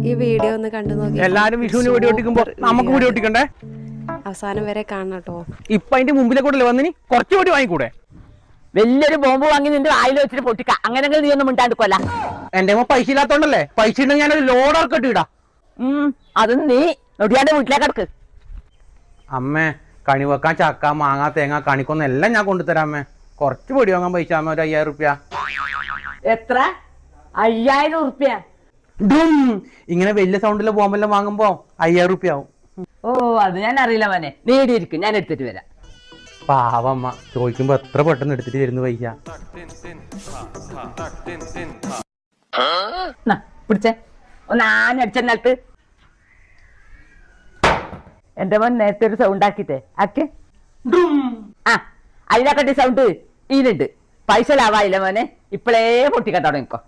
ഈ വീഡിയോ ഒന്ന് കണ്ടു നോക്കി. എല്ലാരും വിഷുവിന് വീഡിയോ ഒട്ടിക്കുമ്പോ നമുക്ക് വീഡിയോ ഒട്ടിക്കണ്ടേ? അവസാനം വരെ കാണട്ടോ. ഇപ്പൊ അതിന്റെ മുമ്പിലെ കൂടെ വന്നിനി കുറച്ചു കൂടി വാങ്ങിക്കൂടെ? വലിയൊരു ബോംബ് വാങ്ങി നിന്റെ വായിൽ വെച്ചിട്ട് പൊട്ടിക്ക. അങ്ങനെങ്കിൽ നീ ഒന്നും മിണ്ടാണ്ടിക്കൊല്ല. എന്റെ അമ്മ പൈസ ഇല്ലാത്തോണ്ടല്ലേ? പൈസ ഉണ്ടെങ്കിൽ ഞാനൊരു ലോഡ് ഇറക്കട്ട് ഇടാം. അത് നീ നൊടിയാണ്ട് വീട്ടിലേക്ക് കിടക്ക്. അമ്മേ കണി വെക്കാൻ ചക്ക മാങ്ങ തേങ്ങ കണിക്കൊന്നും എല്ലാം ഞാൻ കൊണ്ടുതരാം അമ്മേ. കുറച്ച് പൊടി വാങ്ങാൻ പൈസ അമ്മ, ഒരു 5000 റുപ്യ. എത്ര? 5000 റുപ്യ? ഇങ്ങനെ വലിയ സൗണ്ടില് ബോംബെല്ലാം വാങ്ങുമ്പോ 5000 റുപ്യ ആവും. ഓ അത് ഞാൻ അറിയില്ല മോനെ. നീ ഇരിക്കും, ഞാൻ എടുത്തിട്ട് വരാം. പാവമ്മ ചോദിക്കുമ്പോ എത്ര പെട്ടെന്ന് എടുത്തിട്ട് വരുന്നു പൈസ. പിടിച്ചേ ഒന്ന് ആഞ്ഞടിച്ച നിലത്ത്. എന്റെ മോൻ നേരത്തെ ഒരു സൗണ്ട് ആക്കിട്ടേ ആക്കെ. ആ അതിനെക്കാട്ടി സൗണ്ട് ഇതിനുണ്ട്. പൈസ ലാവായില്ല മോനെ. ഇപ്പളേ പൊട്ടിക്കാൻ തുടങ്ങിക്കോ.